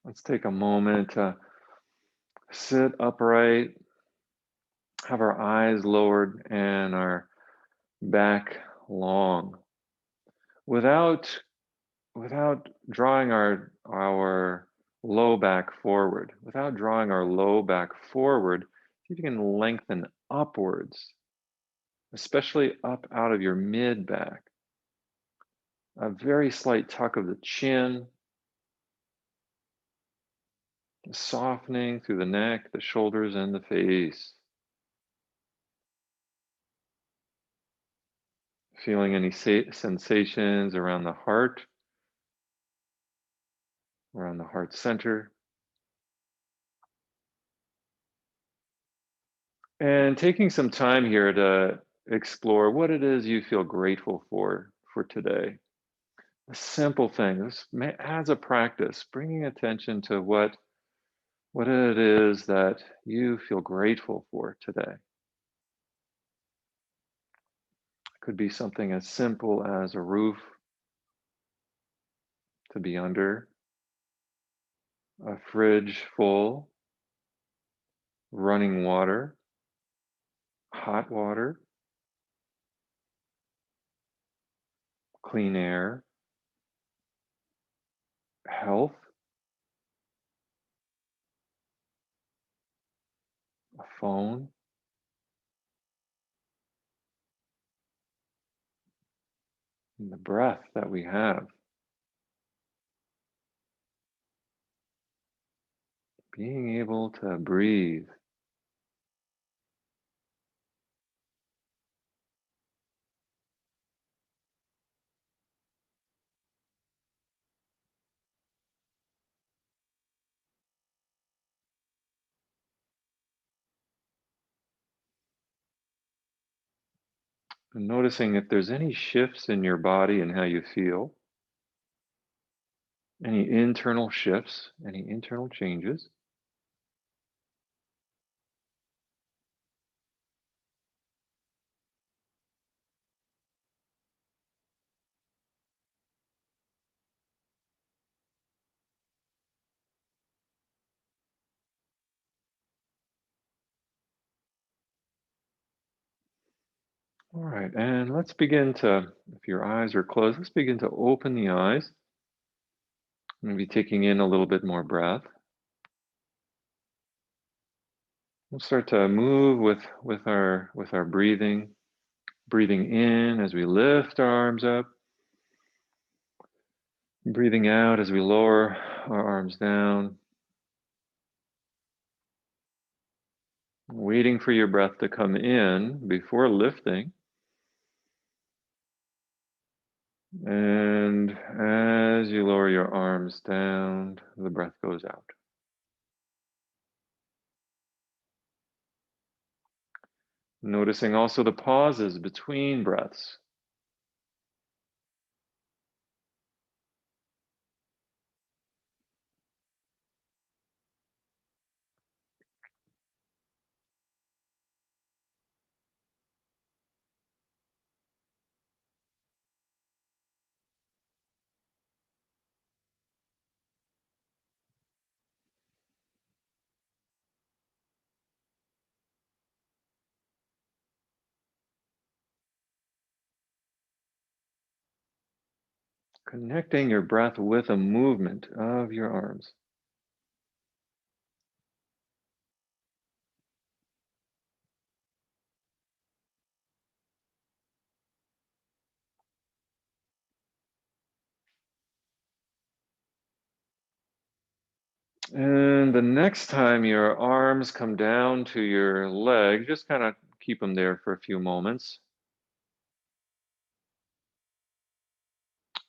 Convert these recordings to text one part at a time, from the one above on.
Let's take a moment to sit upright, have our eyes lowered and our back long without drawing our low back forward. Without drawing our low back forward, see if you can lengthen upwards, especially up out of your mid back. A very slight tuck of the chin, softening through the neck, the shoulders, and the face. Feeling any sensations around the heart center. And taking some time here to explore what it is you feel grateful for today. A simple thing, as a practice, bringing attention to what it is that you feel grateful for today. It could be something as simple as a roof to be under, a fridge full, running water, hot water, clean air, health, a phone, and the breath that we have. Being able to breathe. And noticing if there's any shifts in your body and how you feel, any internal shifts, any internal changes. All right, and let's begin to, if your eyes are closed, let's begin to open the eyes. Maybe taking in a little bit more breath. We'll start to move with our breathing, breathing in as we lift our arms up, breathing out as we lower our arms down, waiting for your breath to come in before lifting. And as you lower your arms down, the breath goes out. Noticing also the pauses between breaths. Connecting your breath with a movement of your arms. And the next time your arms come down to your leg, just kind of keep them there for a few moments.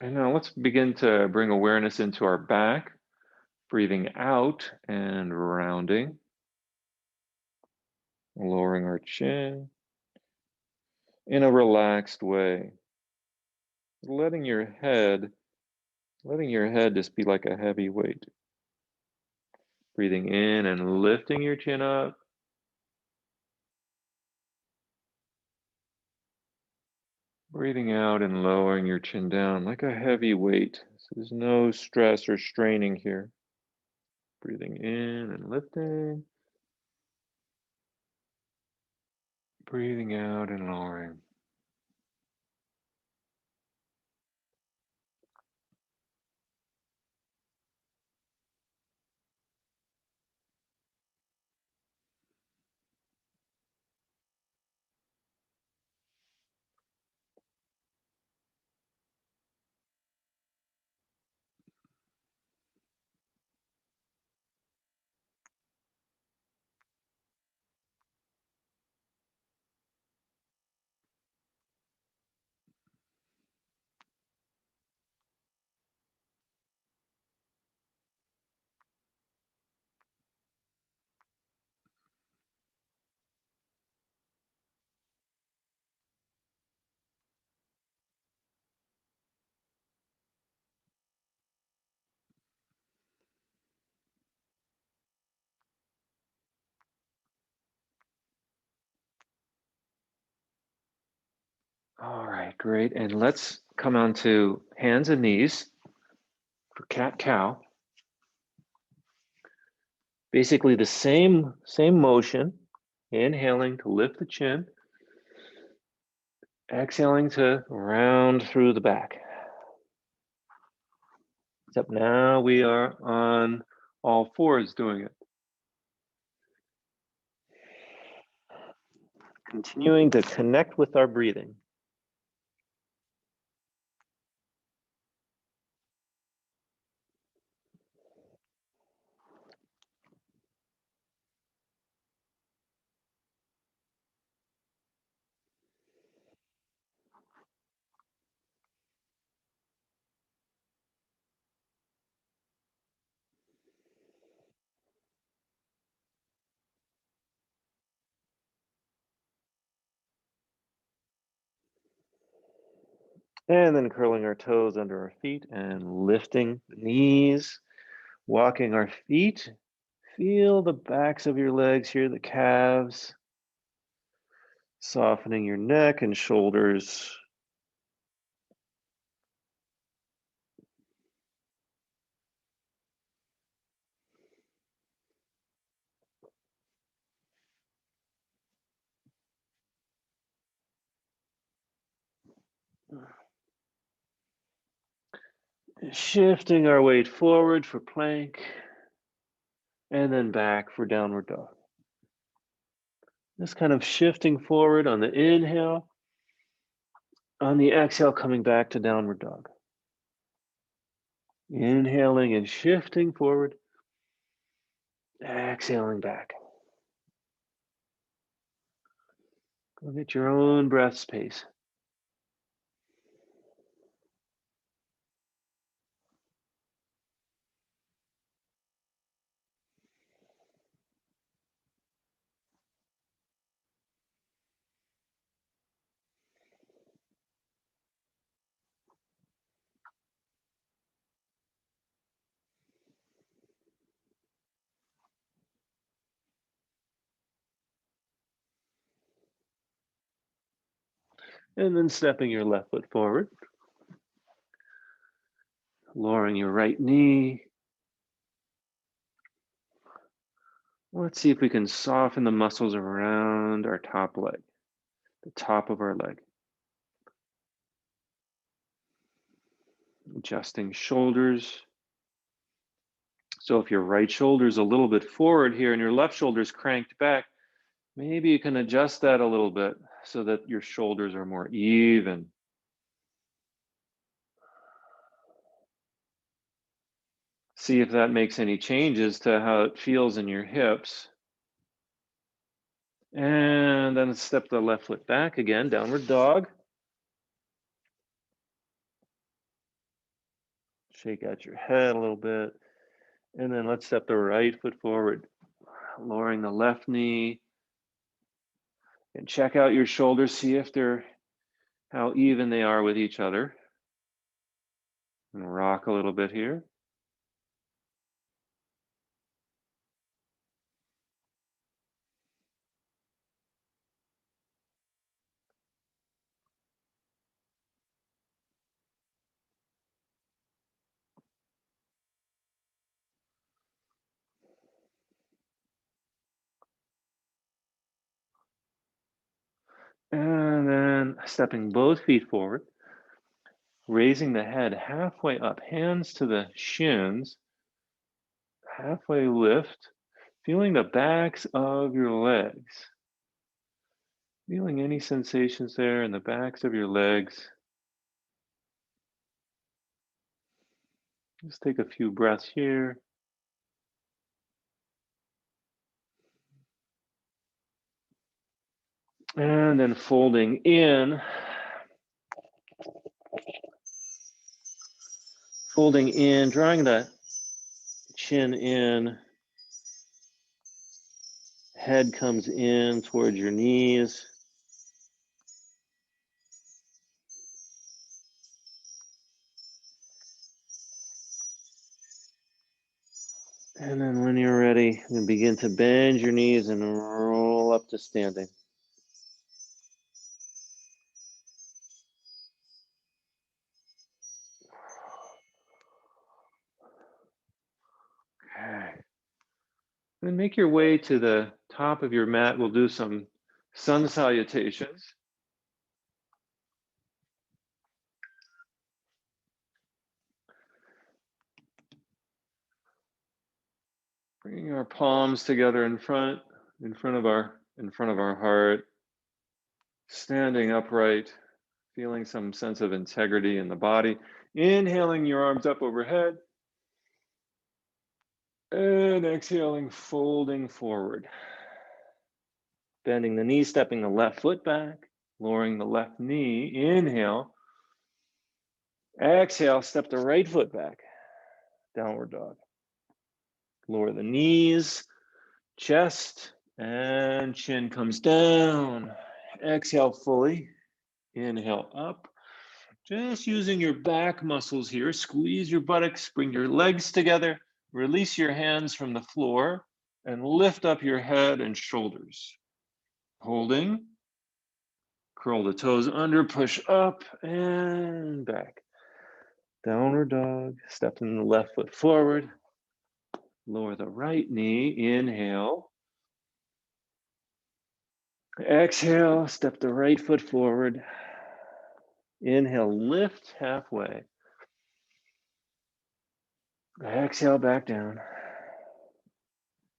And now let's begin to bring awareness into our back, breathing out and rounding, lowering our chin in a relaxed way. Letting your head, letting your head just be like a heavy weight. Breathing in and lifting your chin up. Breathing out and lowering your chin down like a heavy weight. So there's no stress or straining here. Breathing in and lifting. Breathing out and lowering. All right, great. And let's come on to hands and knees for cat-cow. Basically the same motion, inhaling to lift the chin, exhaling to round through the back. Except now we are on all fours doing it. Continuing to connect with our breathing. And then curling our toes under our feet and lifting the knees, walking our feet. Feel the backs of your legs here, the calves, softening your neck and shoulders. Shifting our weight forward for plank and then back for downward dog. Just kind of shifting forward on the inhale, on the exhale, coming back to downward dog. Inhaling and shifting forward, exhaling back. Go at your own breath pace. And then stepping your left foot forward, lowering your right knee. Let's see if we can soften the muscles around our top leg, the top of our leg. Adjusting shoulders. So if your right shoulder is a little bit forward here and your left shoulder is cranked back, maybe you can adjust that a little bit so that your shoulders are more even. See if that makes any changes to how it feels in your hips. And then step the left foot back again, downward dog. Shake out your head a little bit. And then let's step the right foot forward, lowering the left knee. And check out your shoulders, see if they're how even they are with each other. And rock a little bit here. And then stepping both feet forward, raising the head halfway up, hands to the shins, halfway lift, feeling the backs of your legs. Feeling any sensations there in the backs of your legs. Just take a few breaths here. And then folding in. Folding in, drawing the chin in. Head comes in towards your knees. And then when you're ready, you begin to bend your knees and roll up to standing. Okay. Then make your way to the top of your mat. We'll do some sun salutations. Bringing our palms together in front of our heart. Standing upright, feeling some sense of integrity in the body. Inhaling your arms up overhead. And exhaling, folding forward. Bending the knee, stepping the left foot back, lowering the left knee. Inhale. Exhale, step the right foot back. Downward dog. Lower the knees, chest, and chin comes down. Exhale fully. Inhale up. Just using your back muscles here. Squeeze your buttocks, bring your legs together, release your hands from the floor, and lift up your head and shoulders. Holding. Curl the toes under, push up and back. Downward dog. Stepping the left foot forward. Lower the right knee. Inhale. Exhale, step the right foot forward. Inhale, lift halfway. Exhale, back down.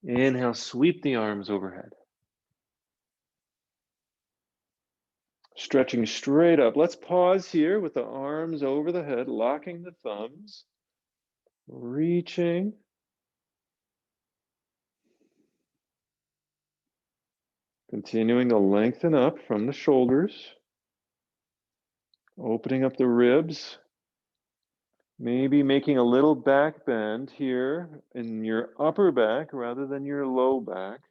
Inhale, sweep the arms overhead. Stretching straight up. Let's pause here with the arms over the head, locking the thumbs. Reaching. Continuing to lengthen up from the shoulders. Opening up the ribs. Maybe making a little back bend here in your upper back rather than your low back.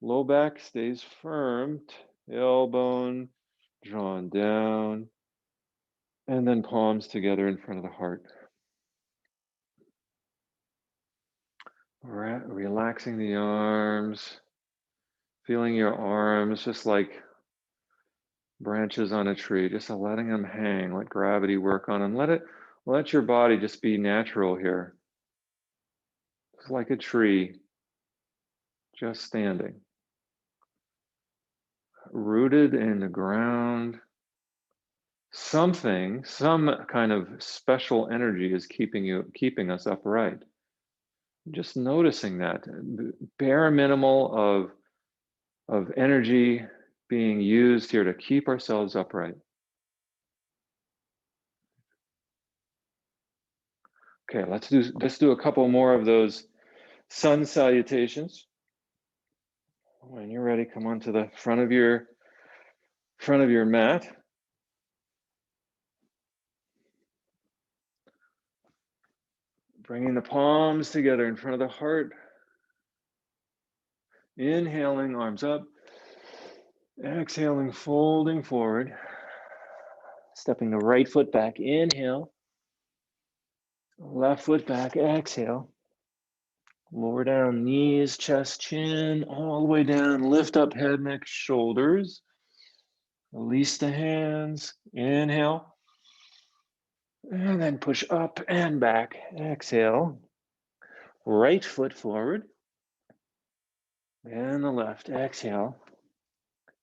Low back stays firm, tailbone drawn down, and then palms together in front of the heart. Relaxing the arms, feeling your arms just like branches on a tree, just letting them hang, let gravity work on them. Let your body just be natural here. Just like a tree, just standing. Rooted in the ground. Some kind of special energy is keeping us upright. Just noticing that bare minimal of energy being used here to keep ourselves upright. Okay, let's do a couple more of those sun salutations. When you're ready, come on to the front of your mat. Bringing the palms together in front of the heart. Inhaling, arms up. Exhaling, folding forward. Stepping the right foot back. Inhale. Left foot back. Exhale. Lower down, knees, chest, chin, all the way down. Lift up head, neck, shoulders. Release the hands. Inhale. And then push up and back. Exhale. Right foot forward. And the left. Exhale.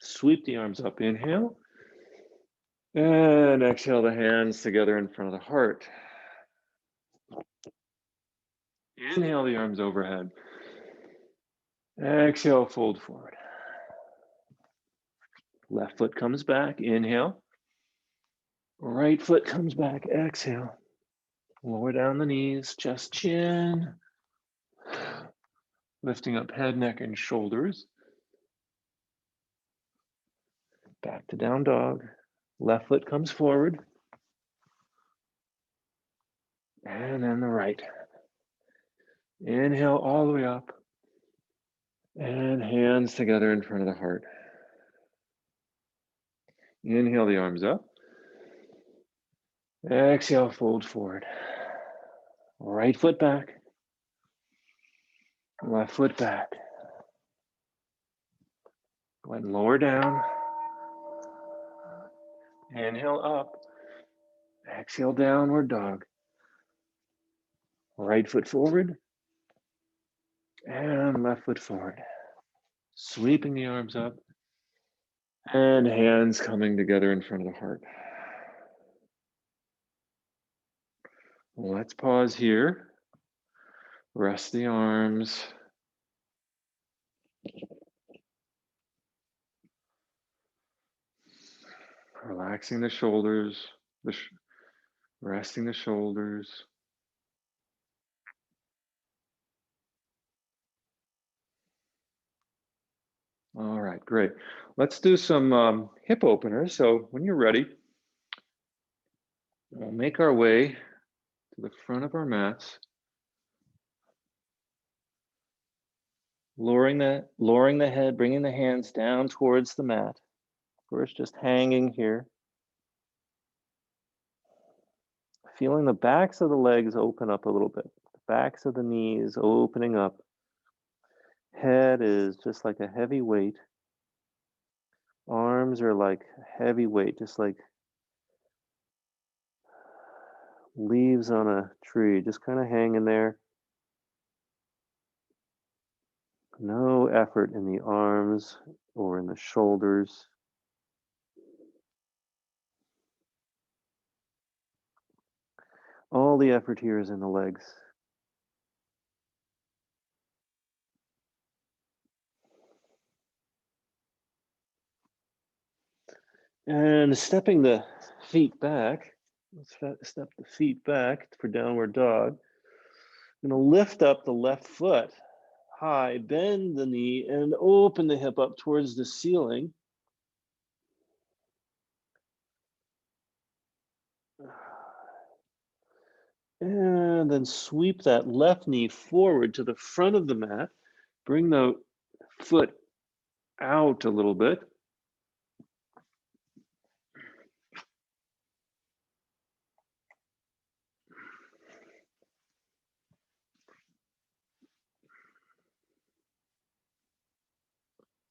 Sweep the arms up, inhale. And exhale the hands together in front of the heart. Inhale the arms overhead. Exhale, fold forward. Left foot comes back, inhale. Right foot comes back, exhale. Lower down the knees, chest, chin. Lifting up head, neck, and shoulders. Back to down dog. Left foot comes forward. And then the right. Inhale all the way up. And hands together in front of the heart. Inhale the arms up. Exhale, fold forward. Right foot back. Left foot back. Go ahead and lower down. Inhale up. Exhale, downward dog. Right foot forward. And left foot forward. Sweeping the arms up. And hands coming together in front of the heart. Let's pause here. Rest the arms. Relaxing the shoulders. Resting the shoulders. All right, great. Let's do some hip openers. So when you're ready, we'll make our way to the front of our mats. Lowering the head, bringing the hands down towards the mat. First, just hanging here. Feeling the backs of the legs open up a little bit. The backs of the knees opening up. Head is just like a heavy weight. Arms are like heavy weight, just like leaves on a tree, just kind of hanging there. No effort in the arms or in the shoulders. All the effort here is in the legs. And stepping the feet back, let's step the feet back for downward dog. I'm going to lift up the left foot high, bend the knee, and open the hip up towards the ceiling. And then sweep that left knee forward to the front of the mat. Bring the foot out a little bit.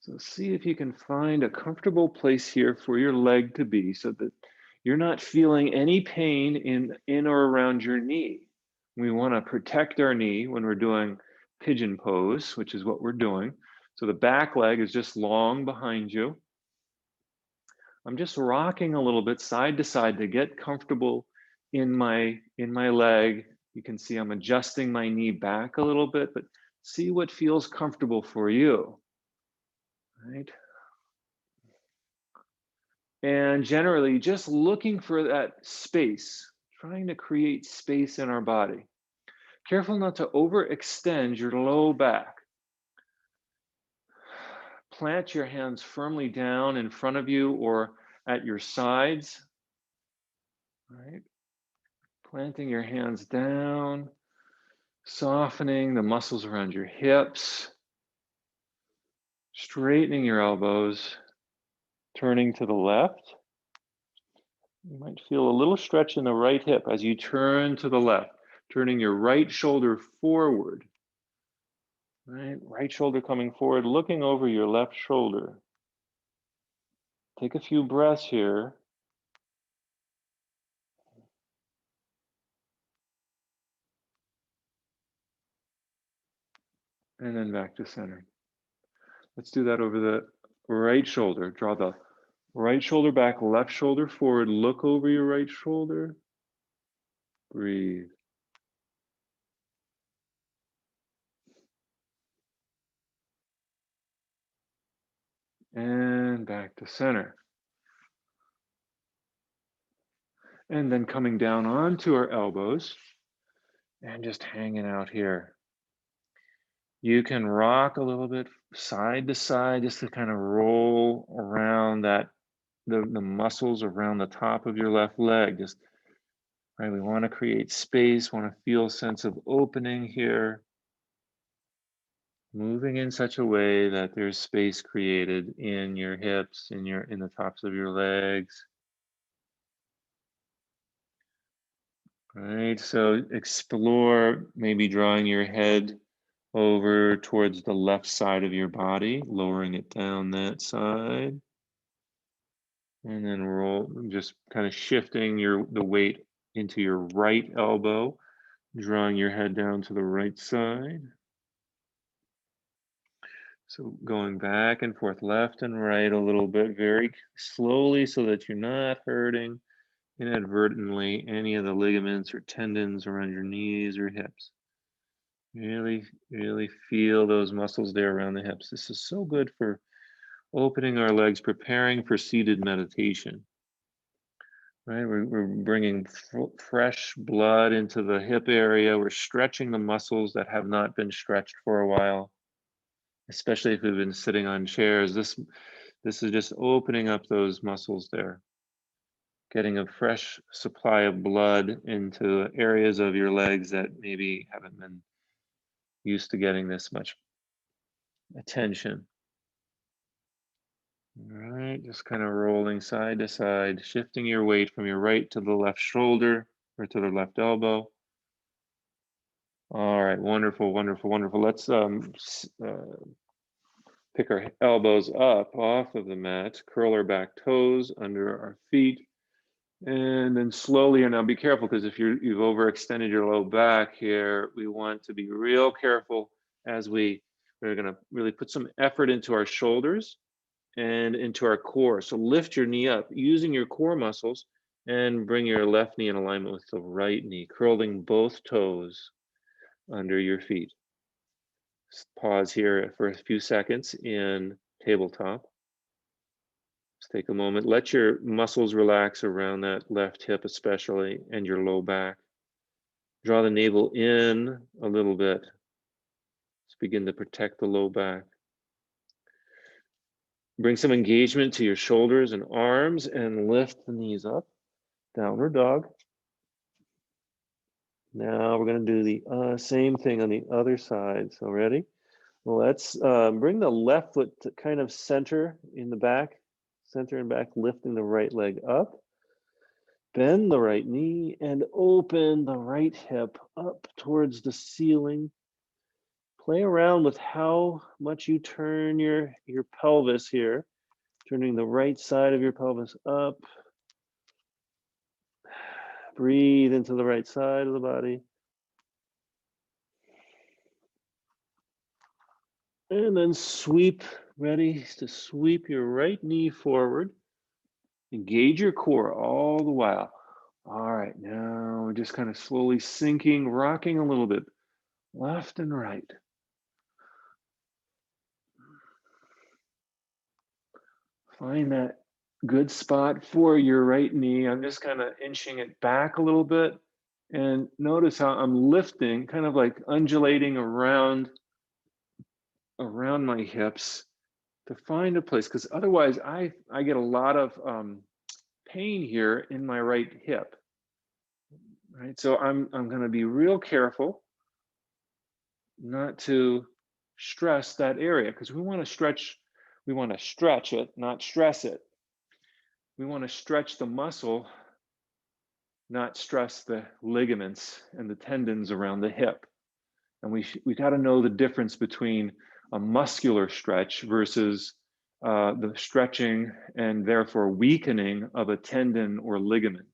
So see if you can find a comfortable place here for your leg to be so that you're not feeling any pain in or around your knee. We want to protect our knee when we're doing pigeon pose, which is what we're doing. So the back leg is just long behind you. I'm just rocking a little bit side to side to get comfortable in my leg. You can see I'm adjusting my knee back a little bit, but see what feels comfortable for you. Right? And generally just looking for that space, trying to create space in our body. Careful not to overextend your low back. Plant your hands firmly down in front of you or at your sides. Right? Planting your hands down, softening the muscles around your hips, straightening your elbows, turning to the left. You might feel a little stretch in the right hip as you turn to the left, turning your right shoulder forward. Right shoulder coming forward, looking over your left shoulder. Take a few breaths here. And then back to center. Let's do that over the right shoulder. Draw the right shoulder back, left shoulder forward. Look over your right shoulder. Breathe. And back to center. And then coming down onto our elbows and just hanging out here. You can rock a little bit side to side just to kind of roll around the muscles around the top of your left leg. Just right, we want to create space, want to feel a sense of opening here, moving in such a way that there's space created in your hips, in the tops of your legs. Right, so explore maybe drawing your head over towards the left side of your body, lowering it down that side, and then roll, just kind of shifting the weight into your right elbow, drawing your head down to the right side. So going back and forth, left and right a little bit, very slowly so that you're not hurting inadvertently any of the ligaments or tendons around your knees or hips. Really, really feel those muscles there around the hips. This is so good for opening our legs, preparing for seated meditation. Right, we're bringing fresh blood into the hip area. We're stretching the muscles that have not been stretched for a while, especially if we've been sitting on chairs. This is just opening up those muscles there, getting a fresh supply of blood into areas of your legs that maybe haven't been used to getting this much attention. All right, just kind of rolling side to side, shifting your weight from your right to the left shoulder or to the left elbow. All right, wonderful, wonderful, wonderful. Let's pick our elbows up off of the mat, curl our back toes under our feet, and then slowly, and now be careful because if you've overextended your low back here, we want to be real careful as we're going to really put some effort into our shoulders and into our core. So lift your knee up using your core muscles and bring your left knee in alignment with the right knee, curling both toes under your feet. Pause here for a few seconds in tabletop. Just take a moment. Let your muscles relax around that left hip, especially, and your low back. Draw the navel in a little bit. Let's begin to protect the low back. Bring some engagement to your shoulders and arms and lift the knees up. Downward dog. Now we're going to do the same thing on the other side. So ready? Let's bring the left foot to kind of center in the back, center and back, lifting the right leg up. Bend the right knee and open the right hip up towards the ceiling. Play around with how much you turn your pelvis here, turning the right side of your pelvis up. Breathe into the right side of the body. And then sweep, ready to sweep your right knee forward. Engage your core all the while. All right, now we're just kind of slowly sinking, rocking a little bit, left and right. Find that good spot for your right knee. I'm just kind of inching it back a little bit. And notice how I'm lifting, kind of like undulating around my hips to find a place, because otherwise I get a lot of pain here in my right hip. Right, so I'm going to be real careful not to stress that area, because we want to stretch it, not stress it. We want to stretch the muscle, not stress the ligaments and the tendons around the hip. And we got to know the difference between a muscular stretch versus the stretching and therefore weakening of a tendon or ligament.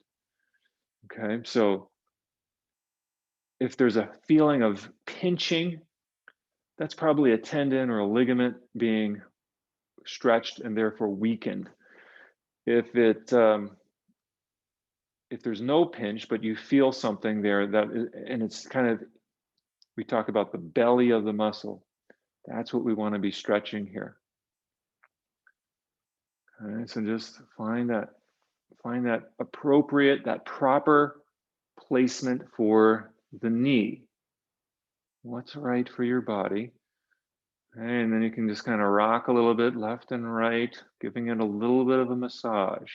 Okay, so if there's a feeling of pinching, that's probably a tendon or a ligament being stretched and therefore weakened. If there's no pinch, but you feel something there and it's kind of, we talk about the belly of the muscle. That's what we want to be stretching here. All right, so just find that appropriate, that proper placement for the knee. What's right for your body? And then you can just kind of rock a little bit left and right, giving it a little bit of a massage.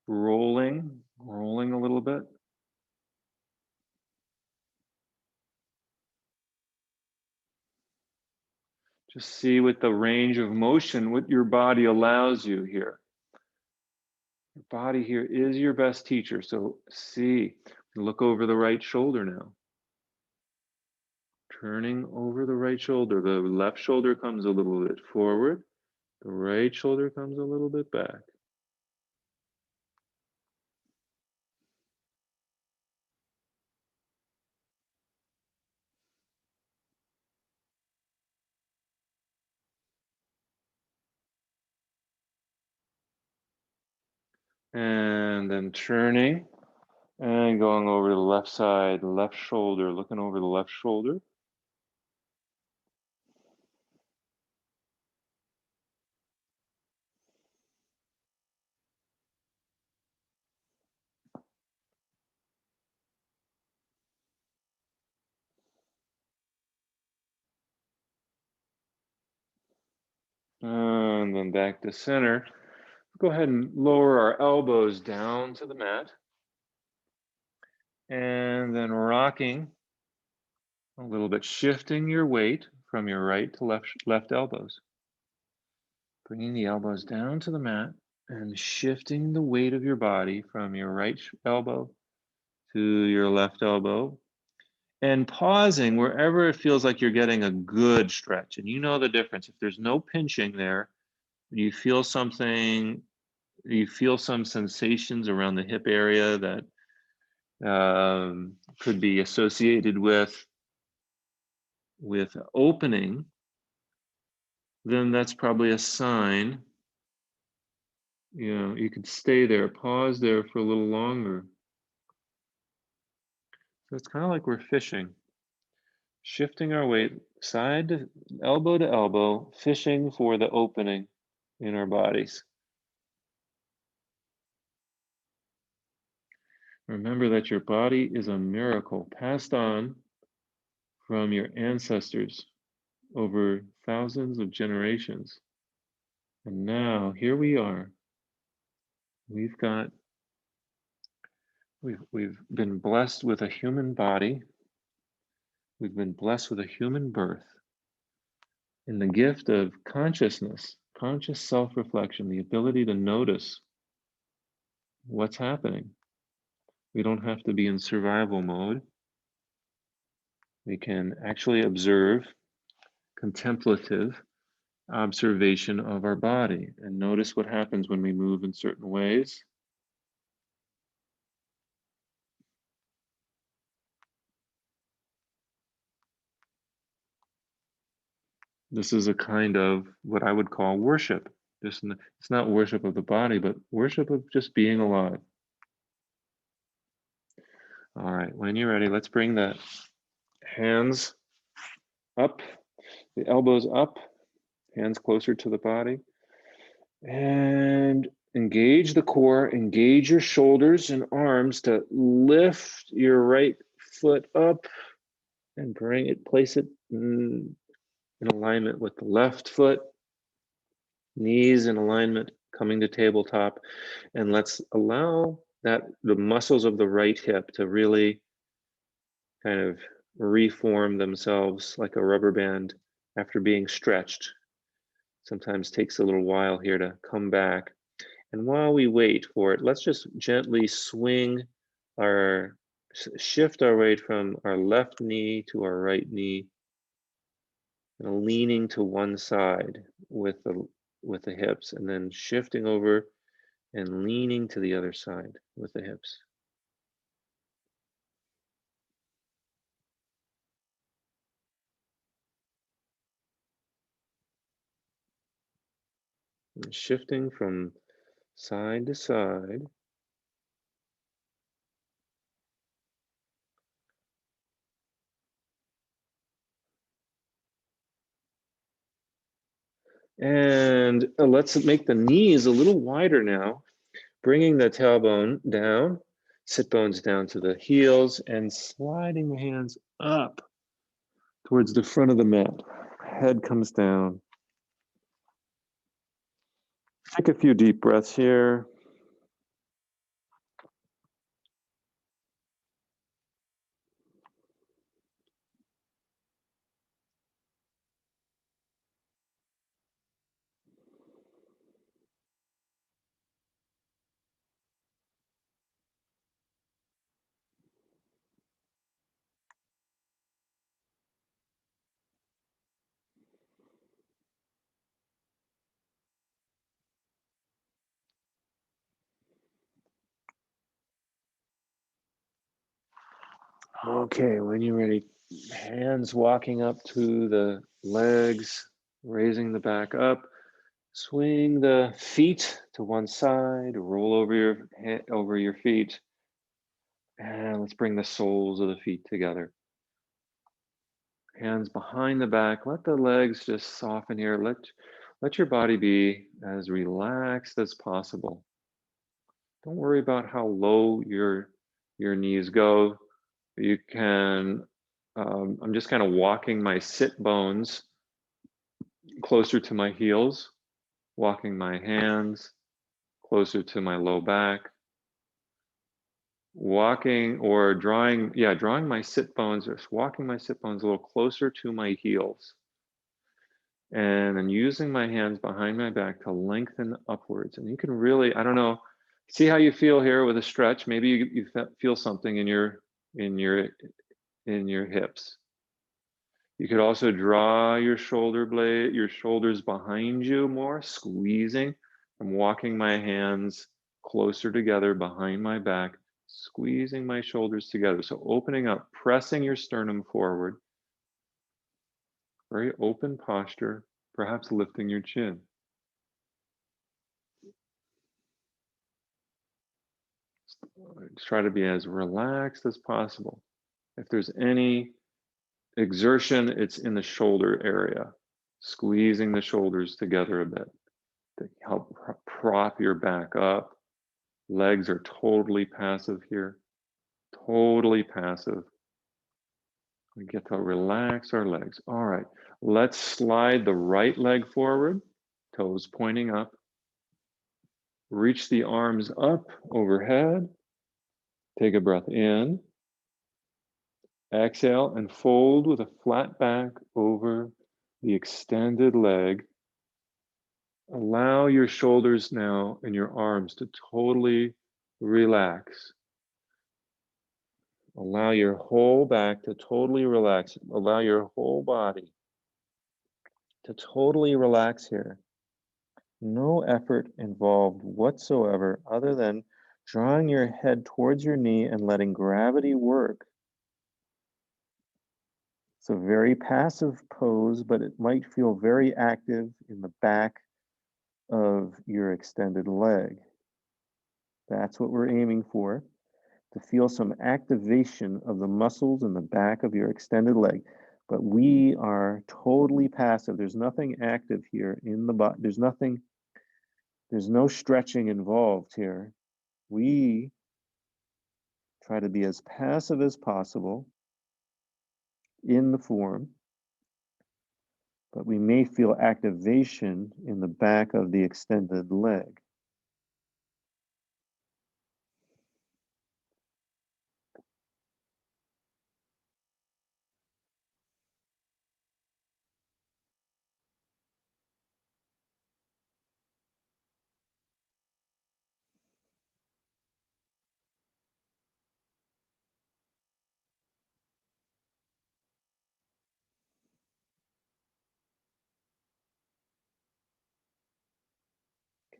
Rolling a little bit. Just see with the range of motion what your body allows you here. Your body here is your best teacher. So see, look over the right shoulder now. Turning over the right shoulder. The left shoulder comes a little bit forward. The right shoulder comes a little bit back. And then turning and going over to the left side, left shoulder, looking over the left shoulder. And then back to center. Go ahead and lower our elbows down to the mat. And then rocking a little bit, shifting your weight from your right to left elbows. Bringing the elbows down to the mat and shifting the weight of your body from your right elbow to your left elbow. And pausing wherever it feels like you're getting a good stretch. And you know the difference. If there's no pinching there, you feel something, you feel some sensations around the hip area that could be associated with opening, then that's probably a sign. You could stay there, pause there for a little longer. So it's kind of like we're fishing, shifting our weight side to elbow, fishing for the opening in our bodies. Remember that your body is a miracle passed on from your ancestors over thousands of generations. And now here we are. We've been blessed with a human body. We've been blessed with a human birth. And the gift of consciousness, conscious self-reflection, the ability to notice what's happening. We don't have to be in survival mode. We can actually observe, contemplative observation of our body and notice what happens when we move in certain ways. This is a kind of what I would call worship. It's not worship of the body, but worship of just being alive. All right, when you're ready, let's bring the hands up, the elbows up, hands closer to the body. And engage the core, engage your shoulders and arms to lift your right foot up and place it in alignment with the left foot, knees in alignment, coming to tabletop. And let's allow the muscles of the right hip to really kind of reform themselves like a rubber band after being stretched. Sometimes takes a little while here to come back. And while we wait for it, let's just gently shift our weight from our left knee to our right knee, and leaning to one side with the hips, and then shifting over and leaning to the other side with the hips. And shifting from side to side. And let's make the knees a little wider now, bringing the tailbone down, sit bones down to the heels, and sliding the hands up towards the front of the mat. Head comes down. Take a few deep breaths here. Okay, when you're ready, hands walking up to the legs, raising the back up. Swing the feet to one side, roll over your feet, and let's bring the soles of the feet together. Hands behind the back. Let the legs just soften here. Let your body be as relaxed as possible. Don't worry about how low your knees go. You can. I'm just kind of walking my sit bones closer to my heels, walking my hands closer to my low back, walking or drawing my sit bones, or walking my sit bones a little closer to my heels. And then using my hands behind my back to lengthen upwards. And you can really, I don't know, see how you feel here with a stretch. Maybe you feel something in in your in your hips. You could also draw your your shoulders behind you more, squeezing. I'm walking my hands closer together behind my back, squeezing my shoulders together. So opening up, pressing your sternum forward, very open posture, perhaps lifting your chin. Just try to be as relaxed as possible. If there's any exertion, it's in the shoulder area, squeezing the shoulders together a bit to help prop your back up. Legs are totally passive here, totally passive. We get to relax our legs. All right, let's slide the right leg forward, toes pointing up. Reach the arms up overhead. Take a breath in. Exhale and fold with a flat back over the extended leg. Allow your shoulders now and your arms to totally relax. Allow your whole back to totally relax. Allow your whole body to totally relax here. No effort involved whatsoever other than drawing your head towards your knee and letting gravity work. It's a very passive pose, but it might feel very active in the back of your extended leg. That's what we're aiming for, to feel some activation of the muscles in the back of your extended leg. But we are totally passive. There's nothing active here in the body. There's no stretching involved here. We try to be as passive as possible in the form, but we may feel activation in the back of the extended leg.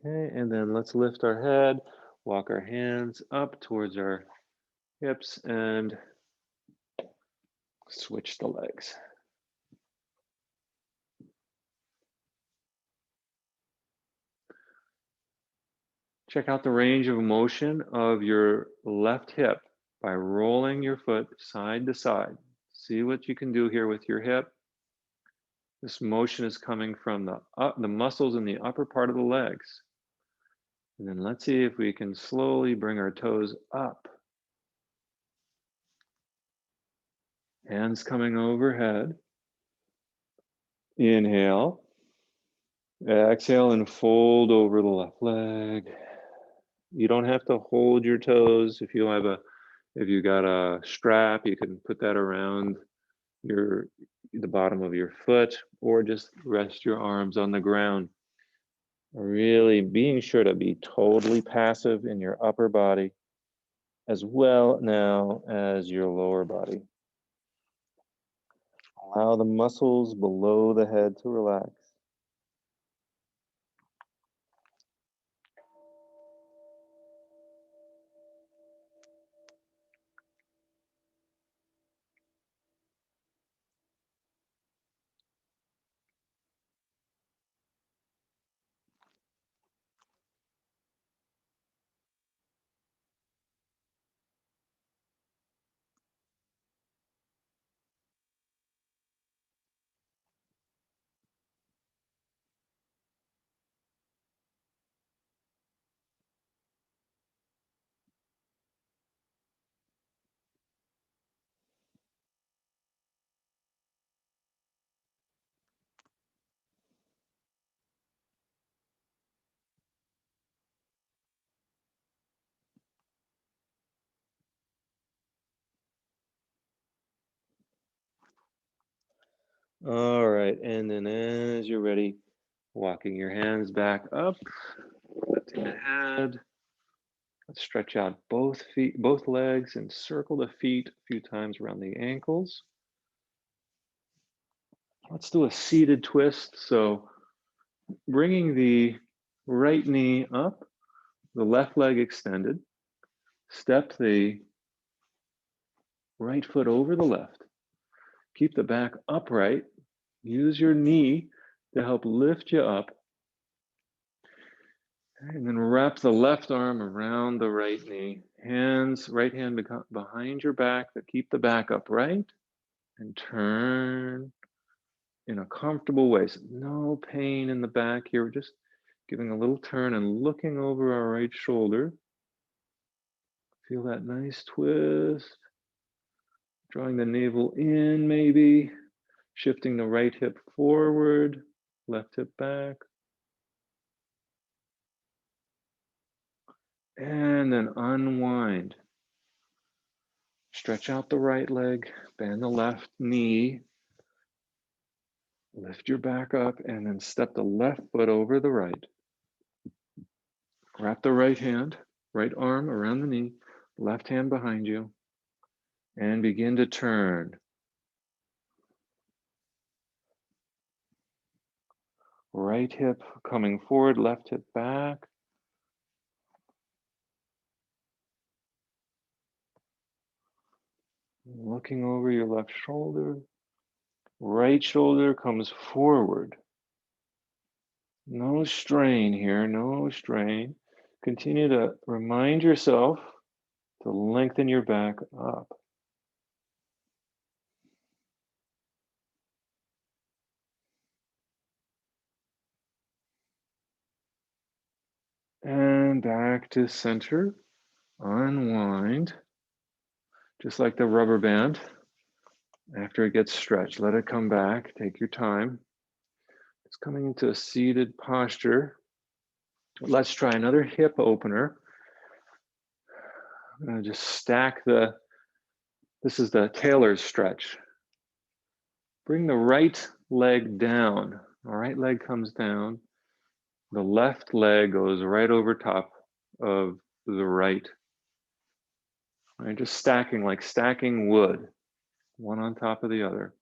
Okay, and then let's lift our head, walk our hands up towards our hips, and switch the legs. Check out the range of motion of your left hip by rolling your foot side to side. See what you can do here with your hip. This motion is coming from the muscles in the upper part of the legs. And then let's see if we can slowly bring our toes up. Hands coming overhead. Inhale. Exhale and fold over the left leg. You don't have to hold your toes. If you got a strap, you can put that around the bottom of your foot, or just rest your arms on the ground. Really being sure to be totally passive in your upper body as well now as your lower body. Allow the muscles below the head to relax. All right, and then as you're ready, walking your hands back up, lifting the head. Let's stretch out both feet, both legs, and circle the feet a few times around the ankles. Let's do a seated twist. So bringing the right knee up, the left leg extended. Step the right foot over the left. Keep the back upright. Use your knee to help lift you up. And then wrap the left arm around the right knee. Right hand behind your back, but keep the back upright. And turn in a comfortable way. So no pain in the back here. We're just giving a little turn and looking over our right shoulder. Feel that nice twist. Drawing the navel in maybe. Shifting the right hip forward, left hip back. And then unwind. Stretch out the right leg, bend the left knee. Lift your back up and then step the left foot over the right. Wrap the right arm around the knee, left hand behind you, and begin to turn. Right hip coming forward, left hip back. Looking over your left shoulder. Right shoulder comes forward. No strain here, no strain. Continue to remind yourself to lengthen your back up. And back to center. Unwind. Just like the rubber band. After it gets stretched, let it come back. Take your time. It's coming into a seated posture. Let's try another hip opener. I'm going to just stack this is the Tailor stretch. Bring the right leg down. The right leg comes down. The left leg goes right over top of the right. Right, just stacking, like stacking wood, one on top of the other.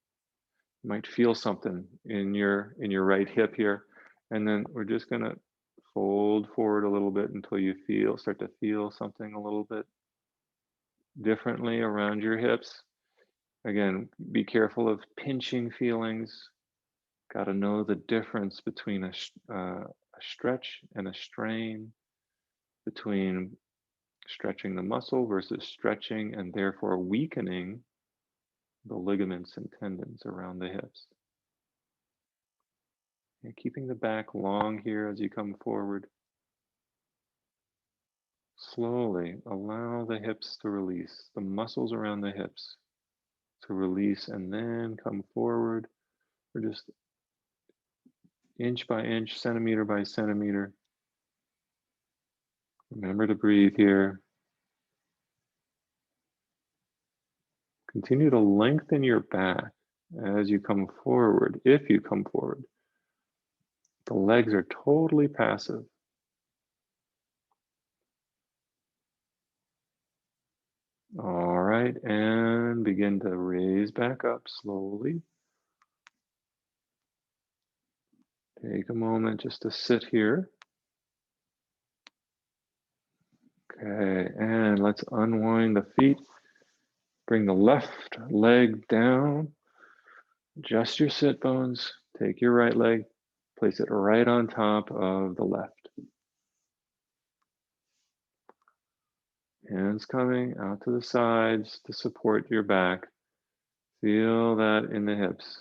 You might feel something in your right hip here. And then we're just gonna fold forward a little bit until you start to feel something a little bit differently around your hips. Again, be careful of pinching feelings. Got to know the difference between a stretch and a strain. between stretching the muscle versus stretching and therefore weakening the ligaments and tendons around the hips. And keeping the back long here as you come forward. Slowly allow the hips to release, the muscles around the hips to release, and then come forward for just inch by inch, centimeter by centimeter. Remember to breathe here. Continue to lengthen your back as you come forward, if you come forward. The legs are totally passive. All right, and begin to raise back up slowly. Take a moment just to sit here. Okay, and let's unwind the feet. Bring the left leg down. Adjust your sit bones. Take your right leg, place it right on top of the left. Hands coming out to the sides to support your back. Feel that in the hips.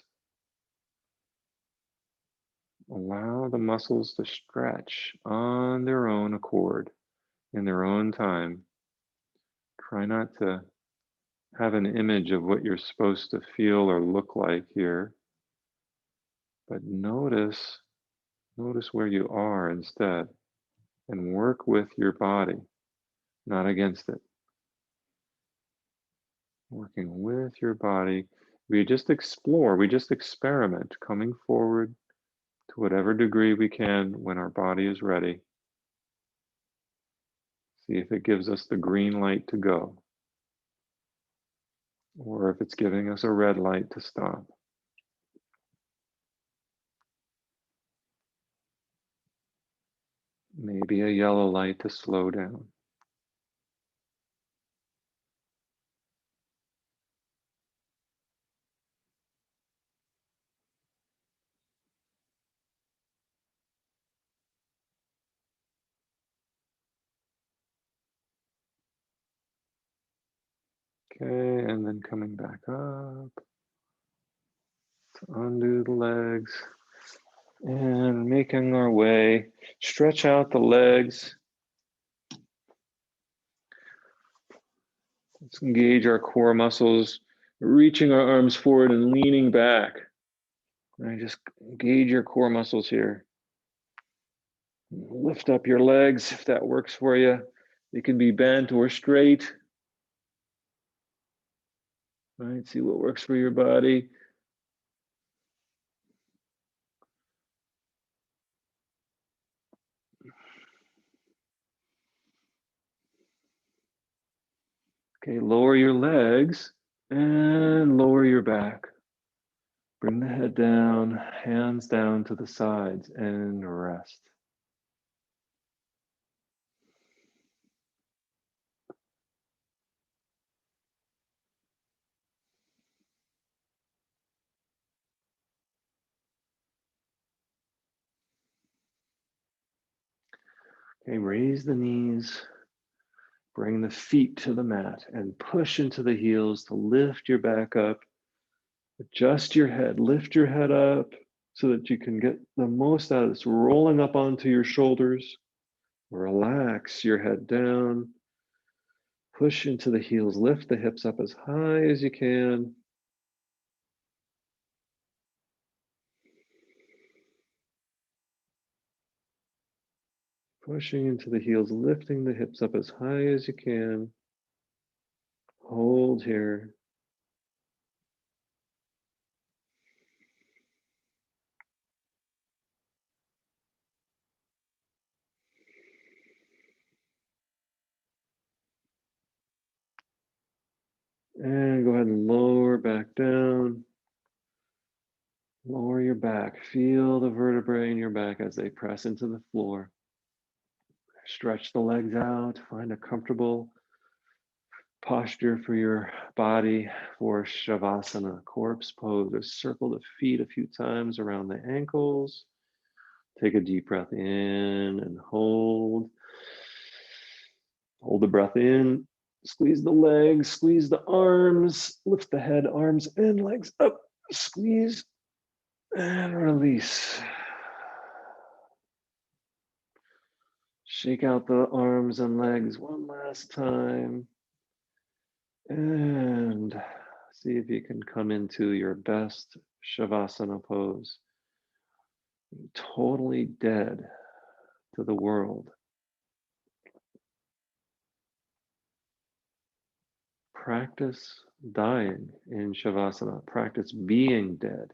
Allow the muscles to stretch on their own accord, in their own time. Try not to have an image of what you're supposed to feel or look like here, but notice where you are instead, and work with your body, not against it. Working with your body. We just explore, we just experiment, coming forward to whatever degree we can when our body is ready. See if it gives us the green light to go, or if it's giving us a red light to stop. Maybe a yellow light to slow down. Okay, and then coming back up to undo the legs and making our way. Stretch out the legs. Let's engage our core muscles, reaching our arms forward and leaning back. And just engage your core muscles here. Lift up your legs if that works for you. They can be bent or straight. All right, see what works for your body. Okay, lower your legs and lower your back. Bring the head down, hands down to the sides, and rest. Okay, raise the knees. Bring the feet to the mat and push into the heels to lift your back up. Adjust your head, lift your head up so that you can get the most out of this, rolling up onto your shoulders. Relax your head down. Push into the heels, lift the hips up as high as you can. Pushing into the heels, lifting the hips up as high as you can. Hold here. And go ahead and lower back down. Lower your back. Feel the vertebrae in your back as they press into the floor. Stretch the legs out. Find a comfortable posture for your body for Shavasana, corpse pose. Just circle the feet a few times around the ankles. Take a deep breath in and hold. Hold the breath in, squeeze the legs, squeeze the arms, lift the head, arms and legs up, squeeze and release. Shake out the arms and legs one last time. And see if you can come into your best Shavasana pose. Totally dead to the world. Practice dying in Shavasana. Practice being dead.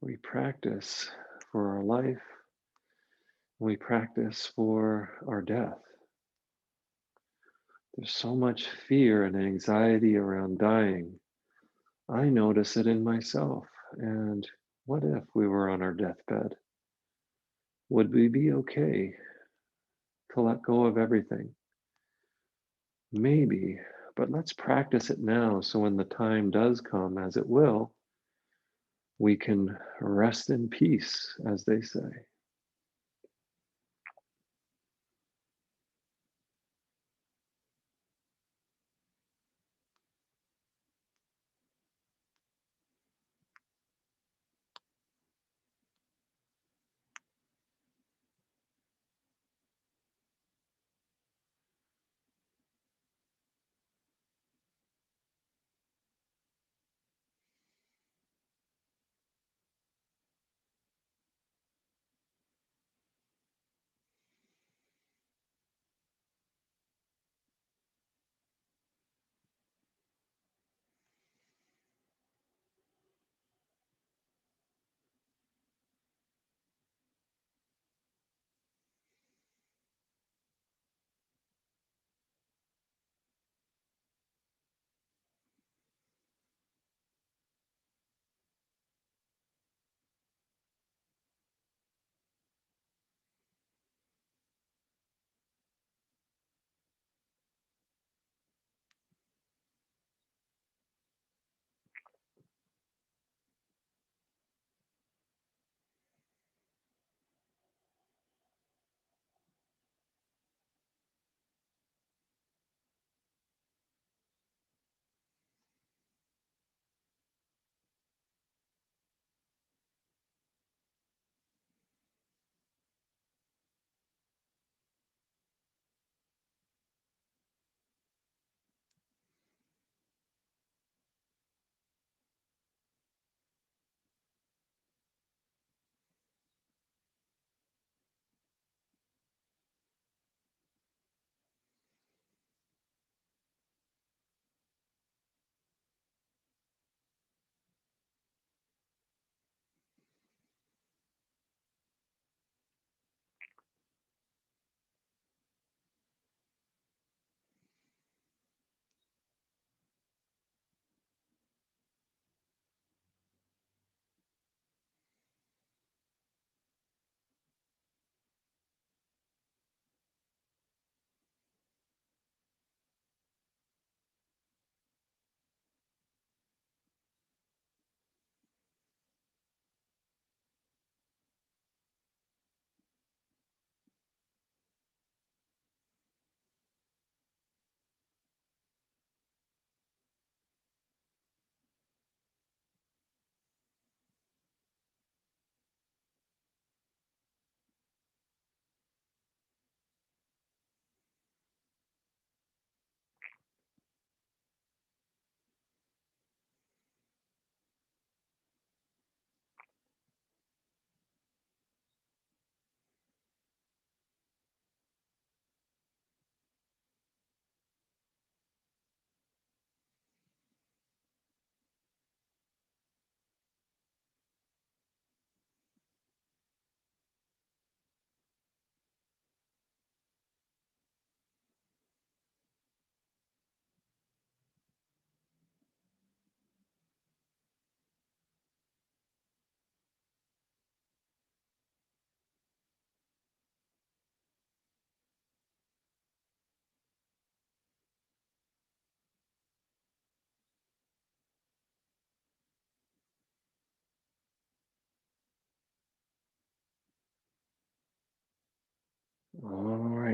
We practice for our life. We practice for our death. There's so much fear and anxiety around dying. I notice it in myself. And what if we were on our deathbed? Would we be okay to let go of everything? Maybe, but let's practice it now so when the time does come, as it will, we can rest in peace, as they say.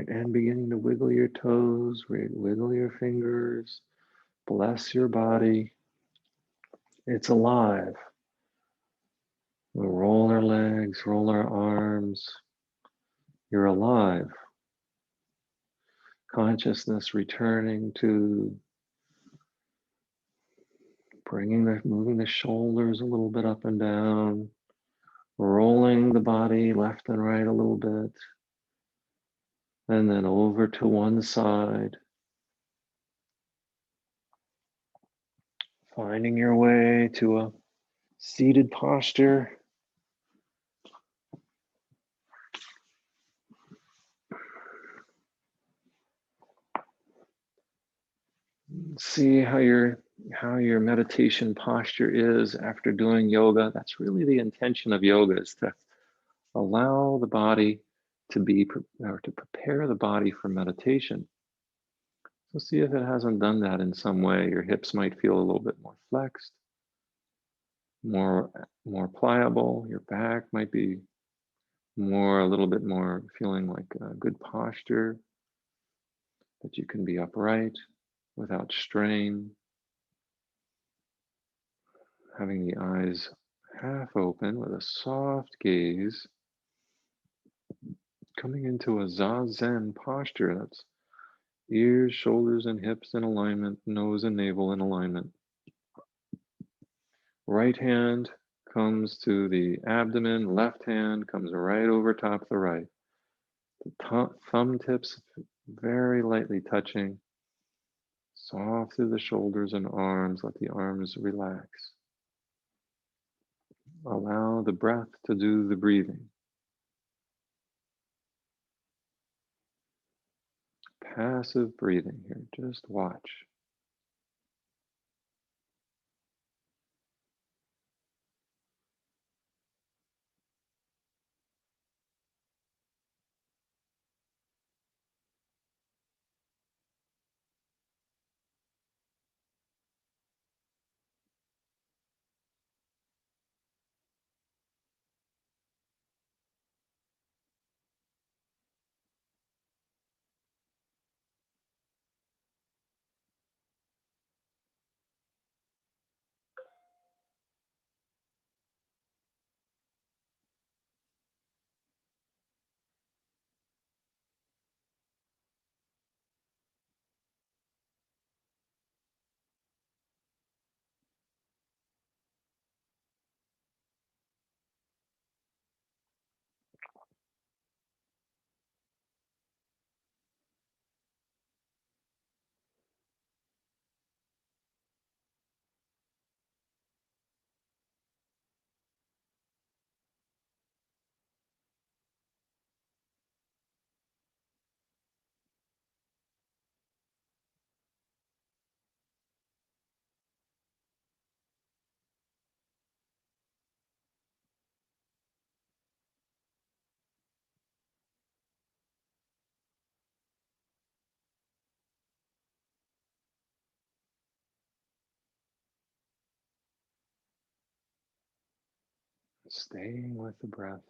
right, and beginning to wiggle your toes, wiggle your fingers, bless your body. It's alive. We'll roll our legs, roll our arms. You're alive. Consciousness returning to moving the shoulders a little bit up and down, rolling the body left and right a little bit, and then over to one side, finding your way to a seated posture. See how your meditation posture is after doing yoga. That's really the intention of yoga, is to allow the body to be, or to prepare the body for meditation. So see if it hasn't done that in some way. Your hips might feel a little bit more flexed, more pliable. Your back might be a little bit more feeling like a good posture, that you can be upright without strain. Having the eyes half open with a soft gaze, coming into a zazen posture. That's ears, shoulders, and hips in alignment, nose and navel in alignment. Right hand comes to the abdomen, left hand comes right over top of the right. The thumb tips very lightly touching, soft through the shoulders and arms. Let the arms relax. Allow the breath to do the breathing. Passive breathing here, just watch. Staying with the breath.